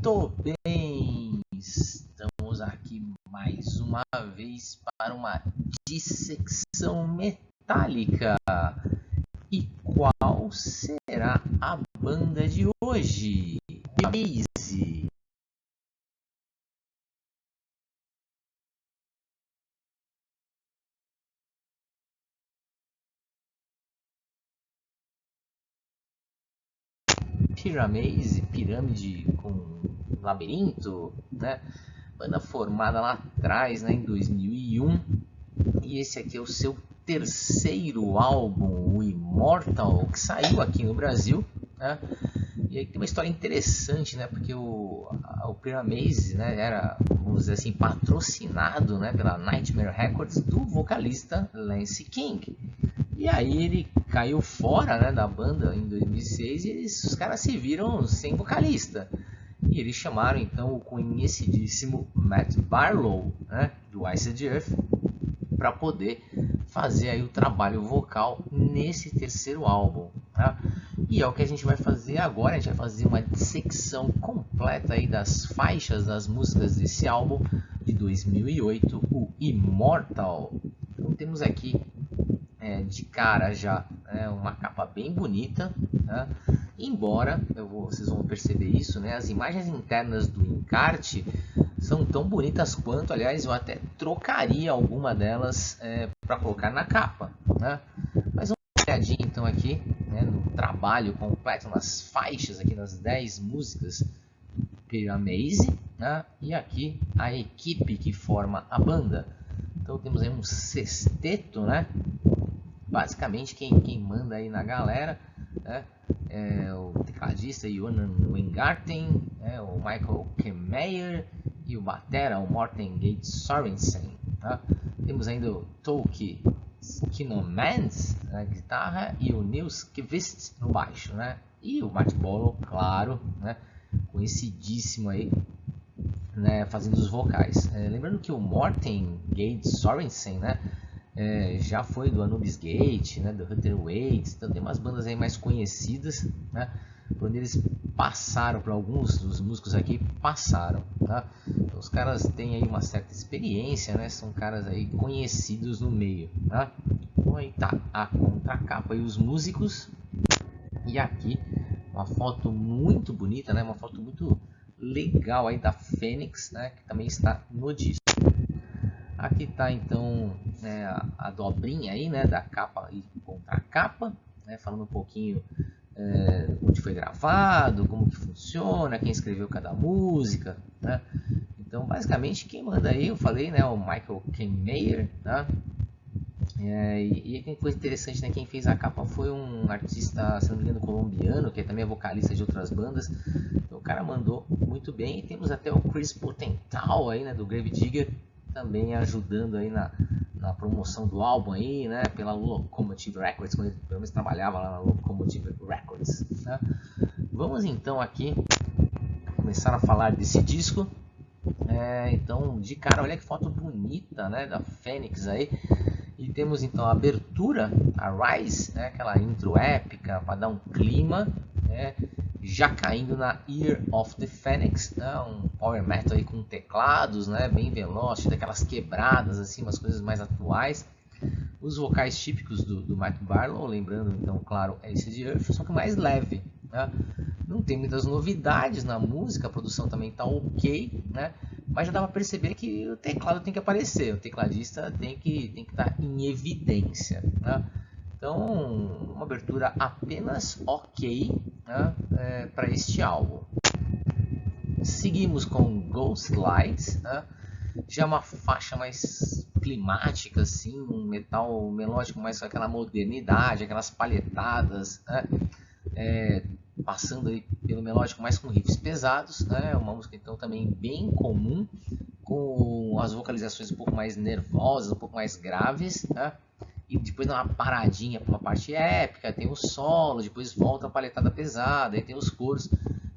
Muito bem, estamos aqui mais uma vez para uma dissecção metálica. E qual será a banda de hoje? Base. Pyramase, pirâmide com labirinto, né? Banda formada lá atrás, né, em 2001, e esse aqui é o seu terceiro álbum, o Immortal, que saiu aqui no Brasil, né? E aí tem uma história interessante, né? Porque o Pyramase, né, era, vamos dizer assim, patrocinado, né, pela Nightmare Records do vocalista Lance King. E aí ele caiu fora, né, da banda em 2006 e os caras se viram sem vocalista. E eles chamaram então o conhecidíssimo Matt Barlow, né, do Iced Earth, para poder fazer aí o trabalho vocal nesse terceiro álbum, tá? E é o que a gente vai fazer agora. A gente vai fazer uma dissecção completa aí das faixas das músicas desse álbum de 2008, o Immortal. Então temos aqui de cara já uma capa bem bonita, né? Embora vocês vão perceber isso, né? As imagens internas do encarte são tão bonitas quanto, aliás, eu até trocaria alguma delas para colocar na capa, né? Mas vamos dar uma olhadinha então aqui, né, no trabalho completo, nas faixas aqui, nas 10 músicas Pyramase, né? E aqui a equipe que forma a banda. Então temos aí um sexteto, né? Basicamente quem manda aí na galera, né, é o tecladista Johan Weingarten, o Michael Kemmeyer e o batera, o Morten Gate Sorensen, tá? Temos ainda o Toki Kinomans na guitarra e o Nils Kvist no baixo, né? E o Matt Barlow, claro, né, conhecidíssimo aí, né, fazendo os vocais. Lembrando que o Morten Gate Sorensen, né, já foi do Anubis Gate, né, do Hunter Waits, então tem umas bandas aí mais conhecidas, né, por onde eles passaram, para alguns dos músicos aqui passaram, tá? Então os caras têm aí uma certa experiência, né, são caras aí conhecidos no meio, tá? Então aí tá a contracapa e os músicos, e aqui uma foto muito bonita, né, uma foto muito legal aí da Fênix, né, que também está no disco. Aqui está então a dobrinha aí, né, da capa e contracapa, né, falando um pouquinho onde foi gravado, como que funciona, quem escreveu cada música, né? Então basicamente quem manda aí, eu falei, né, o Michael Kemmeyer, tá? E tem coisa interessante, né, quem fez a capa foi um artista, se não me engano, colombiano, que também é vocalista de outras bandas. Então o cara mandou muito bem, e temos até o Chris Potental aí, né, do Grave Digger, também ajudando aí na promoção do álbum aí, né, pela Locomotive Records, quando ele pelo menos trabalhava lá na Locomotive Records, né? Vamos então aqui começar a falar desse disco. Então de cara, olha que foto bonita, né, da Fênix aí. E temos então a abertura, a Rise, né, aquela intro épica para dar um clima, né, já caindo na Year of the Phoenix, né, um power metal aí com teclados, né, bem veloz, daquelas quebradas, assim, umas coisas mais atuais. Os vocais típicos do Matt Barlow, lembrando então, claro, Acid Earth, só que mais leve, né? Não tem muitas novidades na música, a produção também está ok, né? Mas já dá para perceber que o teclado tem que aparecer, o tecladista tem que estar em evidência, né? Então, uma abertura apenas ok, né, para este álbum. Seguimos com Ghost Lights, né? Já uma faixa mais climática, assim, um metal melódico mais com aquela modernidade, aquelas palhetadas, né? Passando aí pelo melódico mais com riffs pesados, né? Uma música então também bem comum, com as vocalizações um pouco mais nervosas, um pouco mais graves, né? E depois dá uma paradinha para uma parte épica, tem o solo, depois volta a palhetada pesada, aí tem os coros.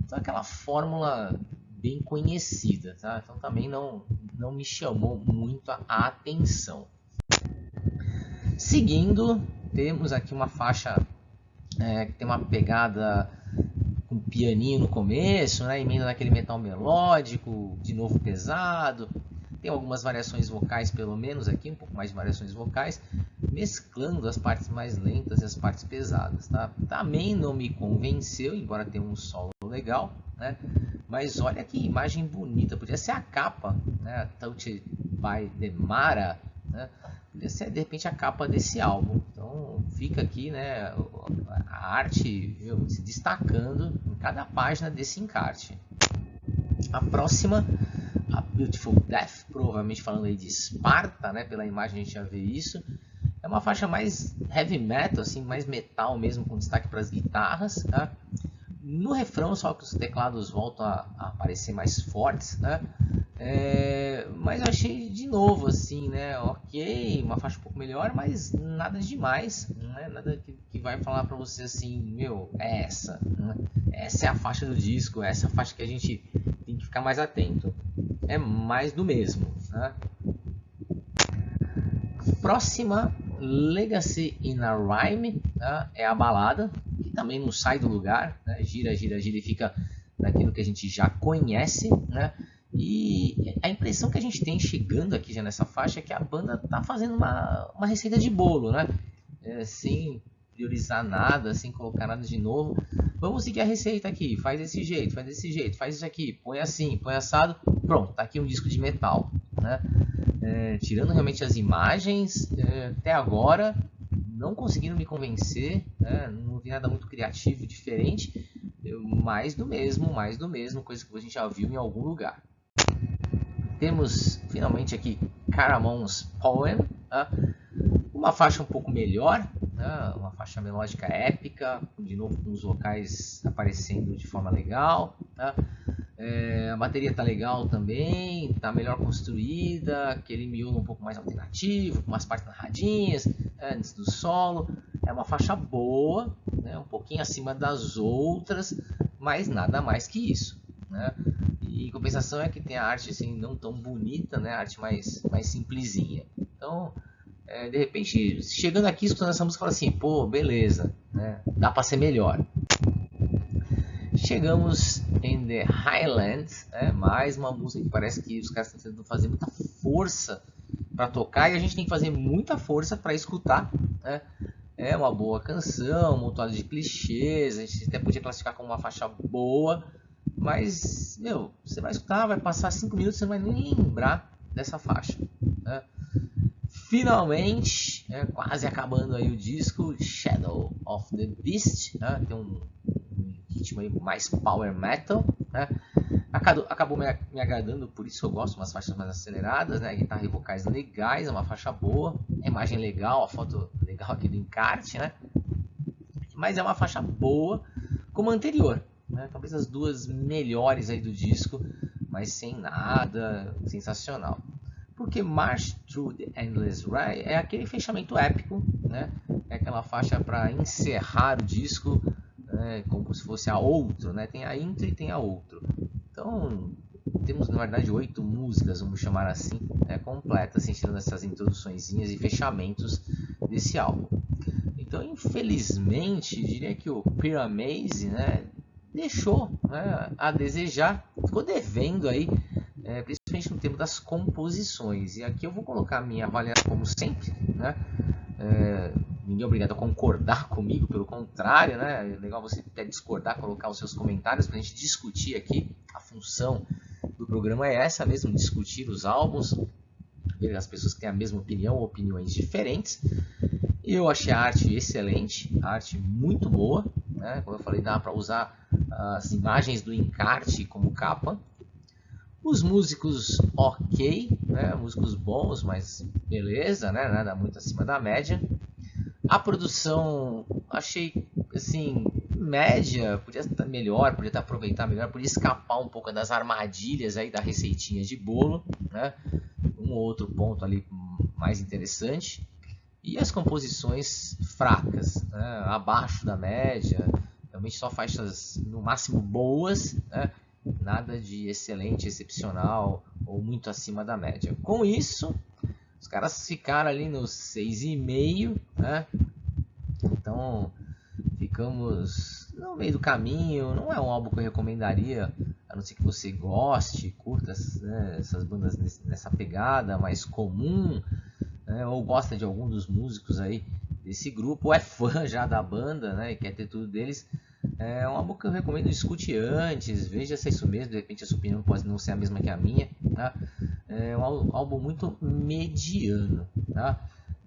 Então aquela fórmula bem conhecida, tá? Então também não me chamou muito a atenção. Seguindo, temos aqui uma faixa que tem uma pegada com pianinho no começo, né? Emenda naquele metal melódico, de novo pesado. Tem algumas variações vocais, pelo menos aqui, um pouco mais de variações vocais, mesclando as partes mais lentas e as partes pesadas, tá? Também não me convenceu, embora tenha um solo legal, né? Mas olha que imagem bonita, podia ser a capa, né? Touched by the Mara, né? Podia ser de repente a capa desse álbum. Então fica aqui, né, a arte, viu, se destacando em cada página desse encarte. A próxima, a Beautiful Death, provavelmente falando aí de Esparta, né? Pela imagem a gente já vê isso. É uma faixa mais heavy metal, assim, mais metal mesmo, com destaque para as guitarras, tá? No refrão, só que os teclados voltam a aparecer mais fortes, né? Mas eu achei de novo, assim, né? Ok, uma faixa um pouco melhor, mas nada demais, né? Nada que vai falar para você assim, meu, é essa, né? Essa é a faixa do disco, essa é a faixa que a gente tem que ficar mais atento. É mais do mesmo, né? Próxima, Legacy in a Rhyme, né? É a balada, que também não sai do lugar, né? Gira, gira, gira e fica naquilo que a gente já conhece, né? E a impressão que a gente tem chegando aqui já nessa faixa é que a banda tá fazendo uma receita de bolo, né? Sem priorizar nada, sem colocar nada de novo. Vamos seguir a receita aqui, faz desse jeito, faz desse jeito, faz isso aqui, põe assim, põe assado, pronto, tá aqui um disco de metal, né? Tirando realmente as imagens, até agora não conseguiram me convencer, né? Não vi nada muito criativo, diferente, mais do mesmo, coisa que a gente já viu em algum lugar. Temos finalmente aqui Caramon's Poem, tá? Uma faixa um pouco melhor, né? Uma faixa melódica épica, de novo com os vocais aparecendo de forma legal, tá? A bateria está legal também, está melhor construída, aquele miolo um pouco mais alternativo, com umas partes narradinhas, antes do solo. É uma faixa boa, né? Um pouquinho acima das outras, mas nada mais que isso, né? E em compensação é que tem a arte assim, não tão bonita, né? A arte mais simplesinha. Então, de repente, chegando aqui, escutando essa música, fala assim, pô, beleza, né? Dá para ser melhor. Chegamos em The Highlands, né? Mais uma música que parece que os caras estão tentando fazer muita força para tocar e a gente tem que fazer muita força para escutar, né? É uma boa canção, um montão de clichês, a gente até podia classificar como uma faixa boa, mas, meu, você vai escutar, vai passar 5 minutos, você não vai nem lembrar dessa faixa, né? Finalmente, quase acabando aí o disco, Shadow of the Beast, né? Tem um ritmo aí mais power metal, né? Acabou me agradando, por isso eu gosto de umas faixas mais aceleradas, né? Guitarra e vocais legais, é uma faixa boa, a imagem legal, a foto legal aqui do encarte, né? Mas é uma faixa boa como a anterior, né? Talvez as duas melhores aí do disco, mas sem nada sensacional. Porque March Through the Endless Ray é aquele fechamento épico, né? É aquela faixa para encerrar o disco, né? Como se fosse a outro, né? Tem a intro e tem a outro. Então, temos na verdade 8 músicas, vamos chamar assim, né? Completas, tirando essas introduçõezinhas e fechamentos desse álbum. Então, infelizmente, diria que o Pyramaze, né? Deixou, né, a desejar, ficou devendo aí, principalmente no tempo das composições. E aqui eu vou colocar a minha avaliação como sempre, né? Ninguém é obrigado a concordar comigo, pelo contrário, né? É legal você até discordar, colocar os seus comentários para a gente discutir aqui. A função do programa é essa mesmo, discutir os álbuns, ver as pessoas que têm a mesma opinião ou opiniões diferentes. Eu achei a arte excelente, a arte muito boa, né? Como eu falei, dá para usar as imagens do encarte como capa. Os músicos ok, né? Músicos bons, mas beleza, né? Nada muito acima da média. A produção achei assim média, podia estar melhor, podia estar aproveitar melhor, podia escapar um pouco das armadilhas aí da receitinha de bolo, né? Um ou outro ponto ali mais interessante. E as composições fracas, né? Abaixo da média, realmente só faixas no máximo boas, né? Nada de excelente, excepcional ou muito acima da média. Com isso, os caras ficaram ali nos 6,5, né? Então ficamos no meio do caminho, não é um álbum que eu recomendaria, a não ser que você goste, curta, né, essas bandas nessa pegada mais comum, né, ou gosta de algum dos músicos aí desse grupo, ou é fã já da banda, né, e quer ter tudo deles. É um álbum que eu recomendo, discute antes, veja se é isso mesmo, de repente a sua opinião pode não ser a mesma que a minha, tá? É um álbum muito mediano, tá?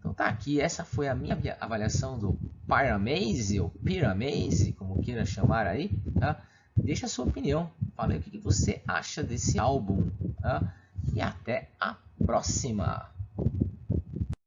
Então tá aqui, essa foi a minha avaliação do Pyramaze, ou Pyramaze, como queira chamar aí, tá? Deixa a sua opinião, fala aí o que você acha desse álbum, tá? E até a próxima!